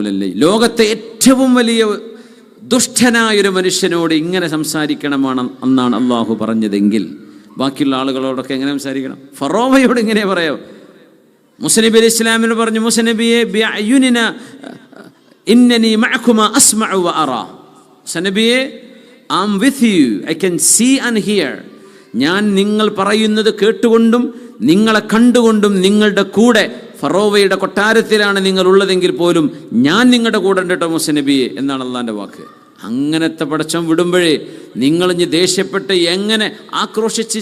ഖൗലൻ. ലോകത്തെ ഏറ്റവും വലിയ ദുഷ്ടനായൊരു മനുഷ്യനോട് ഇങ്ങനെ സംസാരിക്കണമെന്നാണ് അള്ളാഹു പറഞ്ഞതെങ്കിൽ ബാക്കിയുള്ള ആളുകളോടൊക്കെ എങ്ങനെ സംസാരിക്കണം? ഫറോവയോട് ഇങ്ങനെ പറയാം. മൂസ നബി അലൈഹി ഇസ്ലാമിന് പറഞ്ഞു, മൂസ നബിയെ ബിഅയുനിനാ ഇന്നനി മഅകുമാ അസ്മഉ വ അറാ. മൂസ നബിയെ, I am with you, I can see and hear. ഞാൻ നിങ്ങൾ പറയുന്നത് കേട്ടുകൊണ്ടും നിങ്ങളെ കണ്ടുകൊണ്ടും നിങ്ങളുടെ കൂടെ ഫറോവയുടെ കൊട്ടാരത്തിലാണ് നിങ്ങൾ ഉള്ളതെങ്കിൽ പോലും ഞാൻ നിങ്ങളുടെ കൂടെ ഉണ്ട് കേട്ടോ മൂസ നബിയെ എന്നാണ് അള്ളാൻ്റെ വാക്ക്. അങ്ങനത്തെ പടച്ചവൻ വിടുമ്പോഴേ നിങ്ങളിഞ്ഞ് ദേഷ്യപ്പെട്ട് എങ്ങനെ ആക്രോശിച്ച്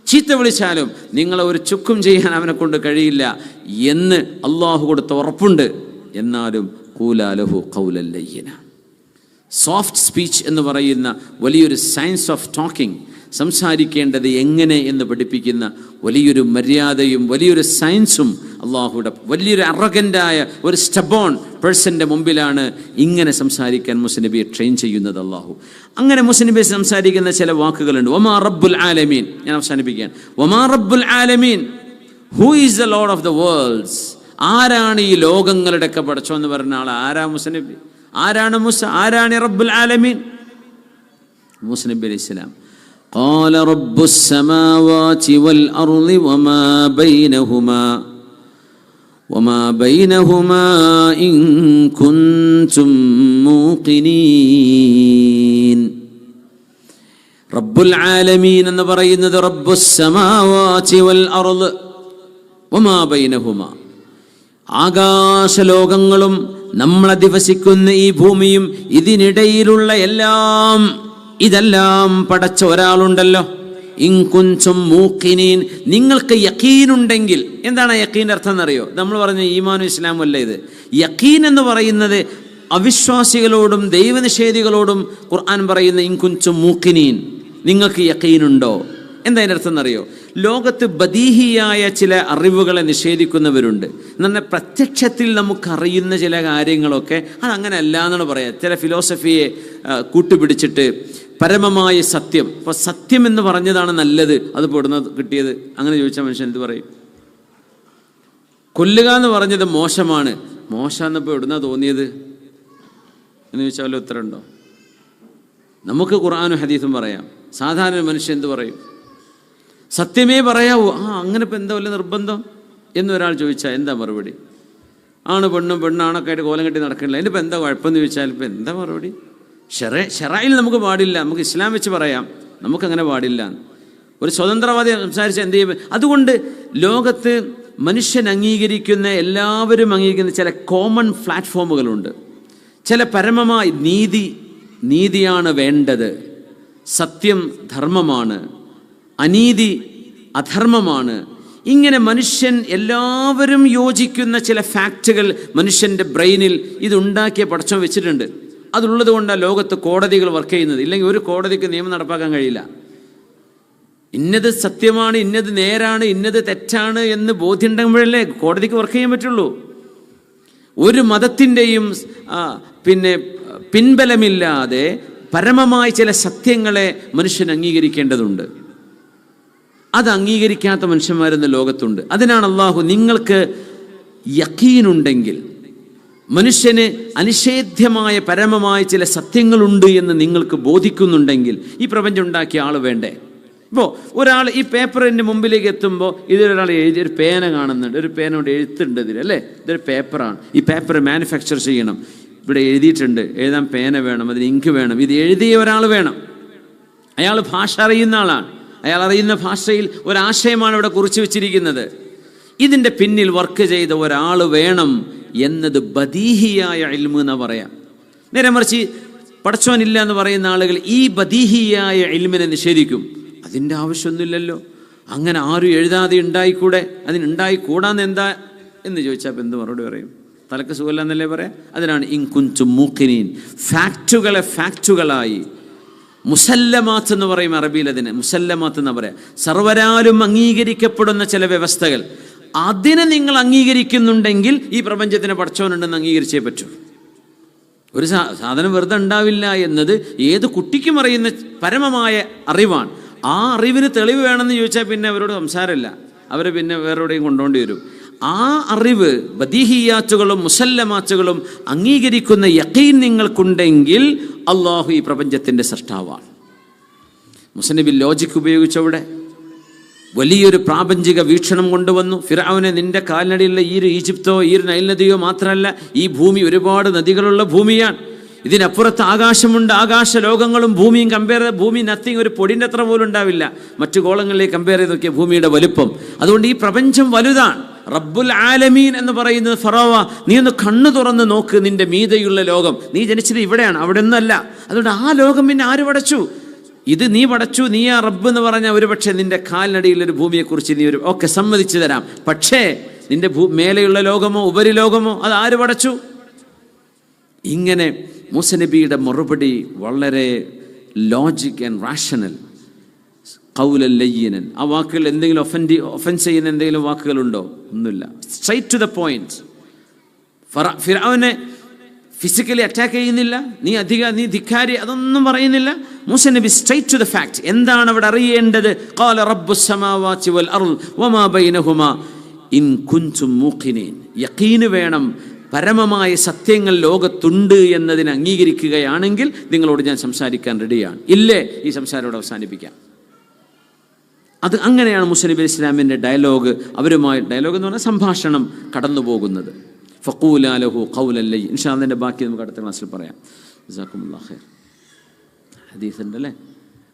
ചീത്ത വിളിച്ചാലും നിങ്ങളെ ഒരു ചുക്കും ചെയ്യാൻ അവനെ കൊണ്ട് കഴിയില്ല എന്ന് അള്ളാഹു കൊടുത്ത ഉറപ്പുണ്ട്. എന്നാലും ഖൂലാ ലഹു ഖൗലൻ ലയ്യിന. സോഫ്റ്റ് സ്പീച്ച് എന്ന് പറയുന്ന വലിയൊരു സയൻസ് ഓഫ് ടോക്കിംഗ്, സംസാരിക്കേണ്ടത് എങ്ങനെ എന്ന് പഠിപ്പിക്കുന്ന വലിയൊരു മര്യാദയും വലിയൊരു സയൻസും അള്ളാഹുയുടെ വലിയൊരു അറഗൻ്റായ ഒരു സ്റ്റബോൺ പേഴ്സൻ്റെ മുമ്പിലാണ് ഇങ്ങനെ സംസാരിക്കാൻ മൂസ നബിയെ ട്രെയിൻ ചെയ്യുന്നത് അള്ളാഹു. അങ്ങനെ മൂസ നബി സംസാരിക്കുന്ന ചില വാക്കുകളുണ്ട്. വമാ റബ്ബുൽ ആലമീൻ. ഞാൻ അവസാനിപ്പിക്കുകയാണ്. വമാ റബ്ബുൽ ആലമീൻ, who is the Lord of the world's. ആരാണ് ഈ ലോകങ്ങളുടെയൊക്കെ പടച്ചോ എന്ന് പറഞ്ഞ ആൾ? ആരാ മൂസ നബി? ആരാണ് മൂസ? ആരാണ് റബ്ബുൽ ആലമീൻ? മൂസ നബി അലൈഹി സ്വലാം قال رب السماوات والأرض وما بينهما إن كنتم موقنين. റബ്ബുൽ ആലമീൻ എന്ന് പറയുന്നത് റബ്ബുസ് സമാവാതി വൽ അർള് വമാ ബൈനഹുമാ, ആകാശലോകങ്ങളും നമ്മൾ അധിവസിക്കുന്ന ഈ ഭൂമിയും ഇതിനിടയിലുള്ള എല്ലാം, ഇതെല്ലാം പടച്ച ഒരാളുണ്ടല്ലോ. ഇൻ കുൻതും മൂഖിനീൻ, നിങ്ങൾക്ക് യഖീനുണ്ടെങ്കിൽ. എന്താണ് യഖീൻ്റെ അർത്ഥം എന്നറിയോ? നമ്മൾ പറഞ്ഞ ഈമാനും ഇസ്ലാമും അല്ല ഇത്. യഖീൻ എന്ന് പറയുന്നത് അവിശ്വാസികളോടും ദൈവനിഷേധികളോടും ഖുർആൻ പറയുന്ന ഇൻ കുൻതും മൂഖിനീൻ, നിങ്ങൾക്ക് യഖീനുണ്ടോ? എന്താ അതിൻ്റെ അർത്ഥം എന്നറിയോ? ലോകത്ത് ബദീഹിയായ ചില അറിവുകളെ നിഷേധിക്കുന്നവരുണ്ട്. എന്നാൽ പ്രത്യക്ഷത്തിൽ നമുക്കറിയുന്ന ചില കാര്യങ്ങളൊക്കെ അതങ്ങനെ അല്ല എന്നാണ് പറയുക. ചില ഫിലോസഫിയെ കൂട്ടുപിടിച്ചിട്ട് പരമമായ സത്യം, ഇപ്പോൾ സത്യം എന്ന് പറഞ്ഞതാണ് നല്ലത്, അത് പൊടുന്ന കിട്ടിയത്, അങ്ങനെ ചോദിച്ചാൽ മനുഷ്യൻ എന്ത് പറയും? കൊല്ലുക എന്ന് പറഞ്ഞത് മോശമാണ്, മോശം എന്നപ്പോൾ എവിടുന്നാ തോന്നിയത് എന്ന് ചോദിച്ചാൽ വല്ല ഉത്തരമുണ്ടോ? നമുക്ക് ഖുർആനും ഹദീസും പറയാം, സാധാരണ മനുഷ്യൻ എന്ത് പറയും? സത്യമേ പറയാവൂ. അങ്ങനെ ഇപ്പം എന്താ വല്ല നിർബന്ധം എന്നൊരാൾ ചോദിച്ചാൽ എന്താ മറുപടി? ആണ് പെണ്ണും പെണ്ണാണൊക്കെ ആയിട്ട് കോലം കെട്ടി നടക്കണില്ല, അതിനിപ്പോൾ എന്താ കുഴപ്പമെന്ന് ചോദിച്ചാൽ ഇപ്പം എന്താ മറുപടി? ഷറയിൽ നമുക്ക് പാടില്ല, നമുക്ക് ഇസ്ലാം വെച്ച് പറയാം, നമുക്കങ്ങനെ പാടില്ല. ഒരു സ്വതന്ത്രവാദി സംസാരിച്ചാൽ എന്ത് ചെയ്യും? അതുകൊണ്ട് ലോകത്ത് മനുഷ്യൻ അംഗീകരിക്കുന്ന, എല്ലാവരും അംഗീകരിക്കുന്ന ചില കോമൺ പ്ലാറ്റ്ഫോമുകളുണ്ട്. ചില പരമമായ നീതിയാണ് വേണ്ടത്, സത്യം ധർമ്മമാണ്, അനീതി അധർമ്മമാണ്. ഇങ്ങനെ മനുഷ്യൻ എല്ലാവരും യോജിക്കുന്ന ചില ഫാക്റ്റുകൾ മനുഷ്യൻ്റെ ബ്രെയിനിൽ ഇതുണ്ടാക്കിയ പടച്ചവൻ വെച്ചിട്ടുണ്ട്. അതുള്ളത് കൊണ്ടാണ് ലോകത്ത് കോടതികൾ വർക്ക് ചെയ്യുന്നത്. ഇല്ലെങ്കിൽ ഒരു കോടതിക്ക് നിയമം നടപ്പാക്കാൻ കഴിയില്ല. ഇന്നത് സത്യമാണ്, ഇന്നത് നേരാണ്, ഇന്നത് തെറ്റാണ് എന്ന് ബോധ്യമുണ്ടെങ്കിലല്ലേ കോടതിക്ക് വർക്ക് ചെയ്യാൻ പറ്റുള്ളൂ. ഒരു മതത്തിൻ്റെയും പിൻബലമില്ലാതെ പരമമായ ചില സത്യങ്ങളെ മനുഷ്യൻ അംഗീകരിക്കേണ്ടതുണ്ട്. അത് അംഗീകരിക്കാത്ത മനുഷ്യന്മാരെന്ന ലോകത്തുണ്ട്. അതിനാണ് അള്ളാഹു, നിങ്ങൾക്ക് യഖീനുണ്ടെങ്കിൽ, മനുഷ്യന് അനിഷേധ്യമായ പരമമായ ചില സത്യങ്ങളുണ്ട് എന്ന് നിങ്ങൾക്ക് ബോധിക്കുന്നുണ്ടെങ്കിൽ, ഈ പ്രപഞ്ചം ഉണ്ടാക്കിയ ആൾ വേണ്ടേ? ഇപ്പോൾ ഒരാൾ ഈ പേപ്പറിൻ്റെ മുമ്പിലേക്ക് എത്തുമ്പോൾ ഇതിലൊരാൾ എഴുതി ഒരു പേന കാണുന്നുണ്ട്, ഒരു പേന കൊണ്ട് എഴുത്തുണ്ട് ഇതിൽ, അല്ലേ? ഇതൊരു പേപ്പറാണ്, ഈ പേപ്പർ മാനുഫാക്ചർ ചെയ്യണം, ഇവിടെ എഴുതിയിട്ടുണ്ട്, എഴുതാൻ പേന വേണം, അതിന് ഇങ്ക് വേണം, ഇത് എഴുതിയ ഒരാൾ വേണം. അയാൾ ഭാഷ അറിയുന്ന ആളാണ്, അയാൾ അറിയുന്ന ഭാഷയിൽ ഒരാശയമാണ് ഇവിടെ കുറിച്ച് വെച്ചിരിക്കുന്നത്. ഇതിൻ്റെ പിന്നിൽ വർക്ക് ചെയ്ത ഒരാൾ വേണം എന്നത് ബദീഹിയായ ഇൽമ് എന്ന് പറയാം. നേരെ മറിച്ച് പടച്ചോനില്ല എന്ന് പറയുന്ന ആളുകൾ ഈ ബദീഹിയായ ഇൽമിനെ നിഷേധിക്കും. അതിൻ്റെ ആവശ്യമൊന്നുമില്ലല്ലോ, അങ്ങനെ ആരും എഴുതാതെ ഉണ്ടായിക്കൂടെ, അതിനുണ്ടായിക്കൂടാന്ന് എന്താ എന്ന് ചോദിച്ചാൽ എന്ത് മറുപടി പറയും? തലക്ക് സുഖമില്ല എന്നല്ലേ പറയാം. അതിനാണ് ഇൻ കുൻതും മൂഖിനീൻ, ഫാക്റ്റുകളെ ഫാക്റ്റുകളായി, മുസല്ലമാത്ത് എന്ന് പറയും അറബിയിൽ, അതിന് മുസല്ലമാത്ത് എന്ന് പറയാം. സർവരാലും അംഗീകരിക്കപ്പെടുന്ന ചില വ്യവസ്ഥകൾ, അതിനെ നിങ്ങൾ അംഗീകരിക്കുന്നുണ്ടെങ്കിൽ ഈ പ്രപഞ്ചത്തിന് പടച്ചവനുണ്ടെന്ന് അംഗീകരിച്ചേ പറ്റൂ. ഒരു സാധനം വെറുതെ ഉണ്ടാവില്ല എന്നത് ഏത് കുട്ടിക്കും അറിയുന്ന പരമമായ അറിവാണ്. ആ അറിവിന് തെളിവ് വേണമെന്ന് ചോദിച്ചാൽ പിന്നെ അവരോട് സംസാരമില്ല, അവരെ പിന്നെ വേറെവിടെയും കൊണ്ടുപോകേണ്ടി വരും. ആ അറിവ്, ബദീഹിയാത്തുകളും മുസല്ലമാത്തുകളും അംഗീകരിക്കുന്ന യഖീൻ നിങ്ങൾക്കുണ്ടെങ്കിൽ അള്ളാഹു ഈ പ്രപഞ്ചത്തിൻ്റെ സൃഷ്ടാവാണ്. മുസനബി ലോജിക്ക് ഉപയോഗിച്ചവിടെ വലിയൊരു പ്രാപഞ്ചിക വീക്ഷണം കൊണ്ടുവന്നു. ഫിർഔനെ, നിന്റെ കാൽനടിയുള്ള ഈ ഒരു ഈജിപ്തോ ഈ ഒരു നൈൽ നദിയോ മാത്രമല്ല, ഈ ഭൂമി ഒരുപാട് നദികളുള്ള ഭൂമിയാണ്. ഇതിനപ്പുറത്ത് ആകാശമുണ്ട്. ആകാശ ലോകങ്ങളും ഭൂമിയും കമ്പയർ ചെയ്ത ഭൂമി നത്തിങ്, ഒരു പൊടിൻ്റെ അത്ര പോലും ഉണ്ടാവില്ല. മറ്റു ഗോളങ്ങളിലേക്ക് കമ്പയർ ചെയ്ത് നോക്കിയ ഭൂമിയുടെ വലുപ്പം. അതുകൊണ്ട് ഈ പ്രപഞ്ചം വലുതാണ്. റബ്ബുൽ ആലമീൻ എന്ന് പറയുന്നത് ഫറോവ, നീ ഒന്ന് കണ്ണു തുറന്ന് നോക്ക്, നിന്റെ മീതയുള്ള ലോകം. നീ ജനിച്ചത് ഇവിടെയാണ്, അവിടെ ഒന്നല്ല. അതുകൊണ്ട് ആ ലോകം പിന്നെ ആര് പടച്ചു? ഇത് നീ പടച്ചു, നീ ആ റബ്ബ് എന്ന് പറഞ്ഞാൽ ഒരുപക്ഷെ നിന്റെ കാലിനടിയിലൊരു ഭൂമിയെക്കുറിച്ച് നീ ഓക്കെ സമ്മതിച്ചു തരാം. പക്ഷേ നിന്റെ മേലെയുള്ള ലോകമോ ഉപരിലോകമോ അത് ആര് പടച്ചു? ഇങ്ങനെ മൂസ നബിയുടെ മറുപടി വളരെ ലോജിക് ആൻഡ് റാഷണൽ. ഖൗലൻ ലയ്യിനൻ, ആ വാക്കുകൾ എന്തെങ്കിലും ഒഫൻസ് ചെയ്യുന്ന എന്തെങ്കിലും വാക്കുകളുണ്ടോ? ഒന്നുമില്ല. Straight to the point. ഫിർഔനെ ഫിസിക്കലി അറ്റാക്ക് ചെയ്യുന്നില്ല, നീ ധിക്കാരി, അതൊന്നും പറയുന്നില്ല. മൂസ നബി സ്ട്രൈറ്റ് ടു ദ ഫാക്ട്. എന്താണ് അവിടെ അറിയേണ്ടത്? ഖാല റബ്ബുസ് സമാവാതി വൽ അർള് വമാ ബൈനഹുമാ ഇൻ കുൻതും മൂഖിനീൻ. യഖീൻ വേണം. പരമമായ സത്യങ്ങൾ ലോകത്തുണ്ട് എന്നതിനെ അംഗീകരിക്കുകയാണെങ്കിൽ നിങ്ങളോട് ഞാൻ സംസാരിക്കാൻ റെഡിയാണ്. ഇല്ലേ, ഈ സംസാരം ഇവിടെ അവസാനിപ്പിക്കാം. അത് അങ്ങനെയാണ് മൂസ നബി അലൈഹി ഇസ്ലാമിൻ്റെ ഡയലോഗ് ഡയലോഗ് എന്ന് പറഞ്ഞാൽ സംഭാഷണം കടന്നു പോകുന്നത്. ഫഖൂലാ ലഹു ഖൗലൻ ലയ്യിൻ. ഇൻഷാ അല്ലാഹ് ഇതിൻ്റെ ബാക്കി നമുക്ക് അടുത്ത ക്ലാസ്സിൽ പറയാം. ജസാക്കുമുല്ലാഹ് ഖൈർ. ഹദീസ് ഉണ്ട് അല്ലേ?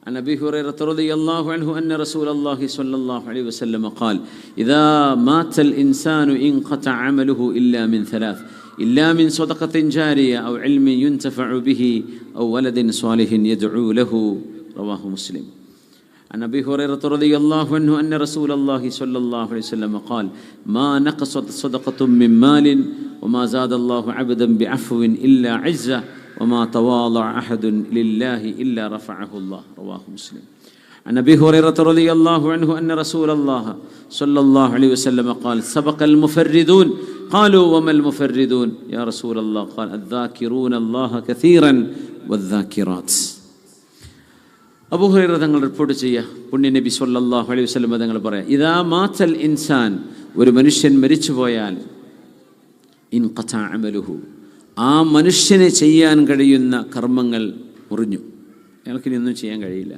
عن أبي هريرة رضي الله عنه أن رسول الله صلى الله عليه وسلم قال إذا مات الإنسان انقطع عمله إلا من ثلاث إلا من صدقة جارية أو علم ينتفع به أو ولد صالح يدعو له. رواه مسلم. عن أبي هريرة رضي الله عنه أن رسول الله صلى الله عليه وسلم قال ما نقصت صدقة من مال وما زاد الله عبدا بعفو إلا عزة وما تواضع أحد لله إلا رفعه الله. رواه مسلم. عن أبي هريرة رضي الله عنه أن رسول الله صلى الله عليه وسلم قال سبق المفردون قالوا وما المفردون يا رسول الله قال الذاكرون الله كثيرا والذاكرات. അബൂ ഹുറൈറ തങ്ങൾ റിപ്പോർട്ട് ചെയ്യുക, പുണ്യ നബി സല്ലല്ലാഹു അലൈഹി വസല്ലം തങ്ങൾ പറയാം, ഇദാ മാതൽ ഇൻസാൻ, ഒരു മനുഷ്യൻ മരിച്ചുപോയാൽ, ഇൻഖതാ അമലുഹു, ആ മനുഷ്യന് ചെയ്യാൻ കഴിയുന്ന കർമ്മങ്ങൾ മുറിഞ്ഞു. അയാൾക്കിനി ഒന്നും ചെയ്യാൻ കഴിയില്ല.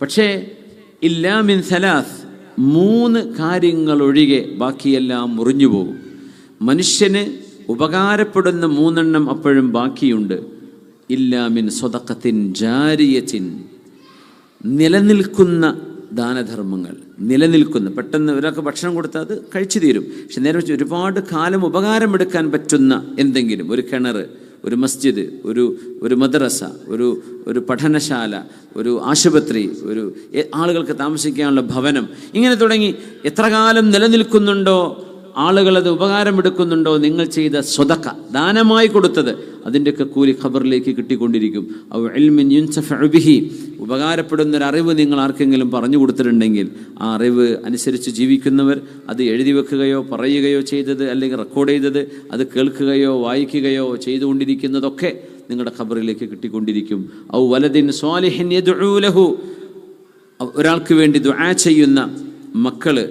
പക്ഷേ ഇല്ലാ മിൻ സലാസ്, 3 കാര്യങ്ങൾ ഒഴികെ ബാക്കിയെല്ലാം മുറിഞ്ഞു പോകും. മനുഷ്യന് ഉപകാരപ്പെടുന്ന 3 അപ്പോഴും ബാക്കിയുണ്ട്. ഇല്ലാ മിൻ സ്വദഖത്തിൻ ജാരിയത്തിൻ, നിലനിൽക്കുന്ന ദാനധർമ്മങ്ങൾ. നിലനിൽക്കുന്ന, പെട്ടെന്ന് ഒരാൾക്ക് ഭക്ഷണം കൊടുത്താൽ അത് കഴിച്ചു തീരും. പക്ഷെ നേരെ വെച്ച് ഒരുപാട് കാലം ഉപകാരമെടുക്കാൻ പറ്റുന്ന എന്തെങ്കിലും, ഒരു കിണർ, ഒരു മസ്ജിദ്, ഒരു മദ്രസ, ഒരു പഠനശാല, ഒരു ആശുപത്രി, ഒരു ആളുകൾക്ക് താമസിക്കാനുള്ള ഭവനം, ഇങ്ങനെ തുടങ്ങി എത്ര കാലം നിലനിൽക്കുന്നുണ്ടോ, ആളുകളത് ഉപകാരമെടുക്കുന്നുണ്ടോ, നിങ്ങൾ ചെയ്ത സ്വദഖ, ദാനമായി കൊടുത്തത്, അതിൻ്റെയൊക്കെ കൂലി ഖബറിലേക്ക് കിട്ടിക്കൊണ്ടിരിക്കും. ഔ ഇൽമിൻ യുൻതഫഉ ബിഹി, ഉപകാരപ്പെടുന്നൊരറിവ് നിങ്ങൾ ആർക്കെങ്കിലും പറഞ്ഞു കൊടുത്തിട്ടുണ്ടെങ്കിൽ ആ അറിവ് അനുസരിച്ച് ജീവിക്കുന്നവർ അത് എഴുതി വെക്കുകയോ പറയുകയോ ചെയ്തത്, അല്ലെങ്കിൽ റെക്കോർഡ് ചെയ്തത് അത് കേൾക്കുകയോ വായിക്കുകയോ ചെയ്തുകൊണ്ടിരിക്കുന്നതൊക്കെ നിങ്ങളുടെ ഖബറിലേക്ക് കിട്ടിക്കൊണ്ടിരിക്കും. ഔ വലദിൻ സ്വാലിഹിൻ യദ്ഉ ലഹു, ഒരാൾക്ക് വേണ്ടി ദുആ ചെയ്യുന്ന മക്കള്,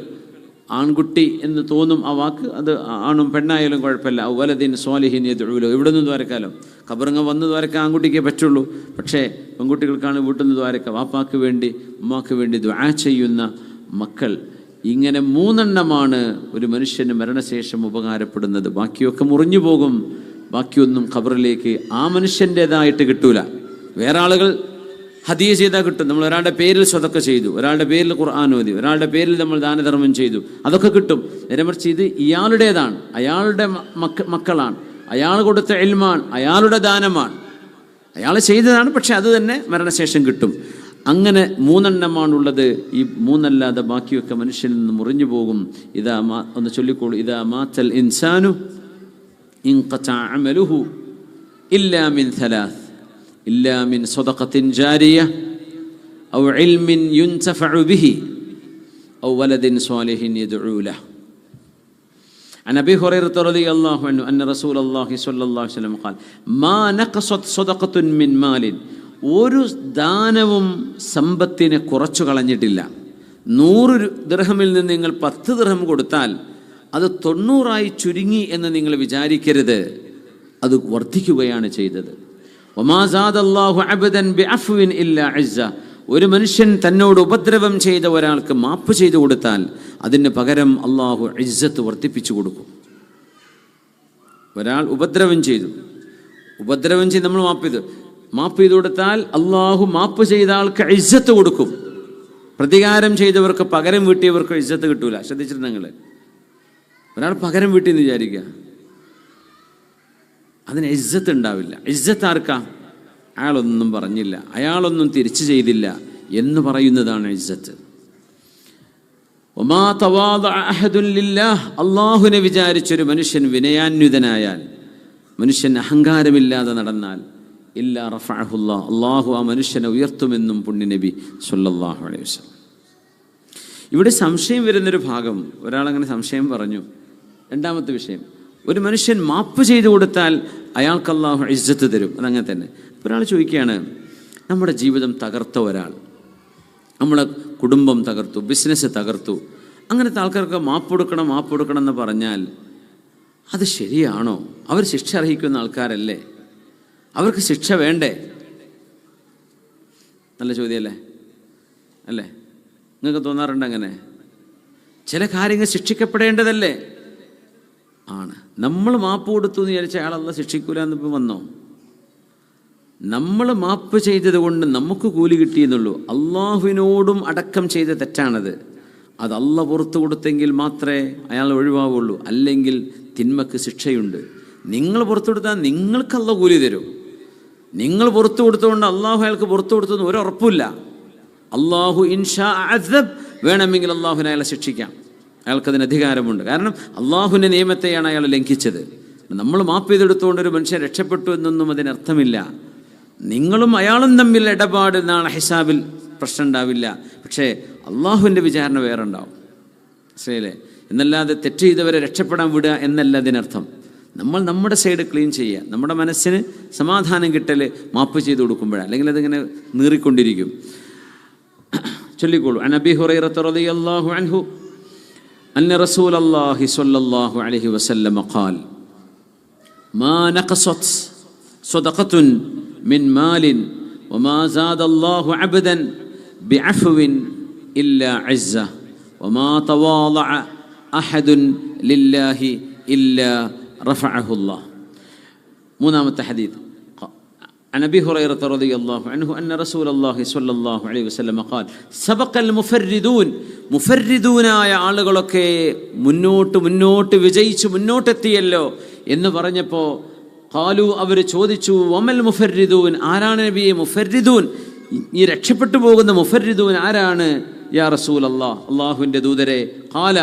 ആൺകുട്ടി എന്ന് തോന്നും ആ വാക്ക്, അത് ആണും പെണ്ണായാലും കുഴപ്പമില്ല. ഔ വലദിൻ സ്വാലിഹിൻ യദ്ഉ ലഹു, ഇവിടെ നിന്ന് ദ്വാരക്കാലോ, ഖബറിങ്ങ വന്ന് ദ്വാരക്കാൻ ആൺകുട്ടിക്കേ പറ്റുള്ളൂ. പക്ഷേ പെൺകുട്ടികൾക്കാണ് വീട്ടിൽ നിന്ന് ദ്വാരക്ക, വാപ്പാക്ക് വേണ്ടി ഉമ്മാക്ക് വേണ്ടി ദുആ ചെയ്യുന്ന മക്കൾ. ഇങ്ങനെ 3 ഒരു മനുഷ്യന് മരണശേഷം ഉപകാരപ്പെടുന്നത്. ബാക്കിയൊക്കെ മുറിഞ്ഞു പോകും. ബാക്കിയൊന്നും ഖബറിലേക്ക് ആ മനുഷ്യൻ്റെതായിട്ട് കിട്ടൂല. വേറെ ആളുകൾ ഹദിയ ചെയ്താൽ കിട്ടും. നമ്മൾ ഒരാളുടെ പേരിൽ സ്വതക്ക ചെയ്തു, ഒരാളുടെ പേരിൽ ഖുർആൻ ഓതി, ഒരാളുടെ പേരിൽ നമ്മൾ ദാനധർമ്മം ചെയ്തു, അതൊക്കെ കിട്ടും. നേരെ മറിച്ച് ഇത് ഇയാളുടേതാണ്, അയാളുടെ മക്കളാണ്, അയാൾ കൊടുത്ത ഇൽമാണ്, അയാളുടെ ദാനമാണ്, അയാൾ ചെയ്തതാണ്. പക്ഷെ അത് തന്നെ മരണശേഷം കിട്ടും. അങ്ങനെ 3 ഈ 3 ബാക്കിയൊക്കെ മനുഷ്യനിൽ നിന്ന് മുറിഞ്ഞു പോകും. ഇതാ ഒന്ന് ചൊല്ലിക്കോളൂ, ഇതാ മാതൽ ഇൻസാനു ഇൻഖതാ അമലുഹു ഇല്ലാ മിൻ സലാസ് ഇല്ലാ മിൻ സ്വദഖത്തിൻ ജാരിയ ഔ ഇൽമിൻ യുൻതഫഉ ബിഹി ഔ വലദിൻ സ്വാലിഹിൻ യദ്ഉ ലഹു. عن أبي هريرة رضي الله عنه أن رسول الله صلى الله عليه وسلم قال ما نقصت صدقة من مال, ഒരു ദാനവും സമ്പത്തിനെ കുറച്ചു കളഞ്ഞിട്ടില്ല. 100 ദിർഹമിൽ നിന്ന് നിങ്ങൾ 10 ദിർഹം കൊടുത്താൽ അത് 90 ചുരുങ്ങി എന്ന് നിങ്ങൾ വിചാരിക്കരുത്, അത് വർദ്ധിക്കുകയാണ് ചെയ്തത്. വമാ സാദല്ലാഹു അബ്ദൻ ബിഅഫ്വിൻ ഇല്ലാ ഇസ്സ. ഒരു മനുഷ്യൻ തന്നോട് ഉപദ്രവം ചെയ്ത ഒരാൾക്ക് മാപ്പ് ചെയ്തു കൊടുത്താൽ അതിന് പകരം അള്ളാഹു ഇസ്സത്ത് വർദ്ധിപ്പിച്ചു കൊടുക്കും. ഒരാൾ ഉപദ്രവം ചെയ്ത് നമ്മൾ മാപ്പ് ചെയ്തു കൊടുത്താൽ അള്ളാഹു മാപ്പ് ചെയ്ത ആൾക്ക് ഇസ്സത്ത് കൊടുക്കും. പ്രതികാരം ചെയ്തവർക്ക്, പകരം വീട്ടിയവർക്ക് ഇസ്സത്ത് കിട്ടൂല. ശ്രദ്ധിച്ചിട്ട് നിങ്ങൾ, ഒരാൾ പകരം വീട്ടിയെന്ന് വിചാരിക്കുക, അതിന് ഇസ്സത്ത് ഉണ്ടാവില്ല. ഇസ്സത്ത് ആർക്കാ? അയാളൊന്നും പറഞ്ഞില്ല, അയാളൊന്നും തിരിച്ചു ചെയ്തില്ല എന്ന് പറയുന്നതാണ് ഇസ്സത്ത്. വമാ തവാദഅ അഹദുൻ ലില്ലാഹ്. അല്ലാഹുവിനെ വിചാരിച്ചൊരു മനുഷ്യൻ വിനയാന്വിതനായാൽ, മനുഷ്യൻ അഹങ്കാരമില്ലാതെ നടന്നാൽ, ഇല്ലാ റഫഅഹുല്ലാഹ്, അല്ലാഹു ആ മനുഷ്യനെ ഉയർത്തുമെന്നും പുണ്യനബി സ്വല്ലല്ലാഹു അലൈഹി വസല്ലം. ഇവിടെ സംശയം വരുന്നൊരു ഭാഗം, ഒരാളങ്ങനെ സംശയം പറഞ്ഞു. രണ്ടാമത്തെ വിഷയം, ഒരു മനുഷ്യൻ മാപ്പ് ചെയ്തു കൊടുത്താൽ അയാൾക്ക് അല്ലാഹു ഇസ്സത്ത് തരും. അതങ്ങനെ തന്നെ. ഒരാൾ ചോദിക്കുകയാണ്, നമ്മുടെ ജീവിതം തകർത്ത ഒരാൾ, നമ്മളെ കുടുംബം തകർത്തു, ബിസിനസ് തകർത്തു, അങ്ങനത്തെ ആൾക്കാർക്ക് മാപ്പ് കൊടുക്കണം എന്ന് പറഞ്ഞാൽ അത് ശരിയാണോ? അവർ ശിക്ഷ അർഹിക്കുന്ന ആൾക്കാരല്ലേ? അവർക്ക് ശിക്ഷ വേണ്ടേ? നല്ല ചോദ്യമല്ലേ? അല്ലേ? നിങ്ങൾക്ക് തോന്നാറുണ്ട് അങ്ങനെ? ചില കാര്യങ്ങൾ ശിക്ഷിക്കപ്പെടേണ്ടതല്ലേ? ആണ്. നമ്മൾ മാപ്പ് കൊടുത്തു എന്ന് വിചാരിച്ച അയാളല്ല ശിക്ഷിക്കൂല എന്നിപ്പോൾ വന്നോ? നമ്മൾ മാപ്പ് ചെയ്തത് കൊണ്ട് നമുക്ക് കൂലി കിട്ടിയെന്നുള്ളൂ. അള്ളാഹുവിനോടും അടക്കം ചെയ്ത തെറ്റാണത്. അത് അള്ളാഹ് പുറത്തു കൊടുത്തെങ്കിൽ മാത്രമേ അയാൾ ഒഴിവാവുള്ളൂ, അല്ലെങ്കിൽ തിന്മക്ക് ശിക്ഷയുണ്ട്. നിങ്ങൾ പുറത്തു കൊടുത്താൽ നിങ്ങൾക്ക് അള്ളാഹ് കൂലി തരും. നിങ്ങൾ പുറത്തു കൊടുത്തുകൊണ്ട് അള്ളാഹു അയാൾക്ക് പുറത്തു കൊടുത്തെന്ന് ഒരു ഉറപ്പില്ല. അള്ളാഹു ഇൻഷാ അഅദബ്, വേണമെങ്കിൽ അള്ളാഹുവിനെ അയാളെ ശിക്ഷിക്കാം, അയാൾക്കതിന് അധികാരമുണ്ട്. കാരണം അള്ളാഹുവിൻ്റെ നിയമത്തെയാണ് അയാൾ ലംഘിച്ചത്. നമ്മൾ മാപ്പ് ചെയ്തെടുത്തുകൊണ്ട് ഒരു മനുഷ്യൻ രക്ഷപ്പെട്ടു എന്നൊന്നും അതിനർത്ഥമില്ല. നിങ്ങളും അയാളും തമ്മിൽ ഇടപാട് എന്നാണ് ഹിസാബിൽ പ്രശ്നം ഉണ്ടാവില്ല. പക്ഷേ അള്ളാഹുവിൻ്റെ വിചാരണ വേറെ ഉണ്ടാവും. ശരിയല്ലേ? എന്നല്ലാതെ തെറ്റ് ചെയ്തവരെ രക്ഷപ്പെടാൻ വിടുക എന്നല്ല അതിനർത്ഥം. നമ്മൾ നമ്മുടെ സൈഡ് ക്ലീൻ ചെയ്യുക, നമ്മുടെ മനസ്സിന് സമാധാനം കിട്ടൽ മാപ്പ് ചെയ്ത് കൊടുക്കുമ്പോഴാണ്. അല്ലെങ്കിൽ അതിങ്ങനെ നീറിക്കൊണ്ടിരിക്കും. ചൊല്ലിക്കോളൂ. അൻ അബീ ഹുറൈറത റളിയല്ലാഹു അൻഹു അന്ന റസൂലല്ലാഹി സ്വല്ലല്ലാഹു അലൈഹി വസല്ലം ഖാൽ മാ നഖസത് സദഖത്തുൻ മിൻ മാലിൻ വമാ സാദല്ലാഹു അബ്ദൻ ബിഅഫ്വിൻ ഇല്ലാ ഇസ്സ വമാ തവാളഅ അഹദുൻ ലില്ലാഹി ഇല്ലാ റഫഅഹുല്ലാഹ്. മൂന്നാമത്തെ ഹദീസ്. عن أبي هريرة رضي الله عنه أن رسول الله صلى الله عليه وسلم قال سبق المفردون. മുഫർരിദൂനായ ആളുകളൊക്കെ മുന്നോട്ട് വിജയിച്ചു മുന്നോട്ടെത്തിയല്ലോ എന്ന് പറഞ്ഞപ്പോൾ ഖാലു, അവർ ചോദിച്ചു, വമൽ മുഫർരിദൂൻ, ആരാണ് നബിയെ മുഫർരിദൂൻ? ഈ രക്ഷപ്പെട്ടു പോകുന്ന മുഫർരിദൂൻ ആരാണ് യാ റസൂലല്ലാഹ്, അല്ലാഹുവിൻ്റെ ദൂതരെ? ഖാല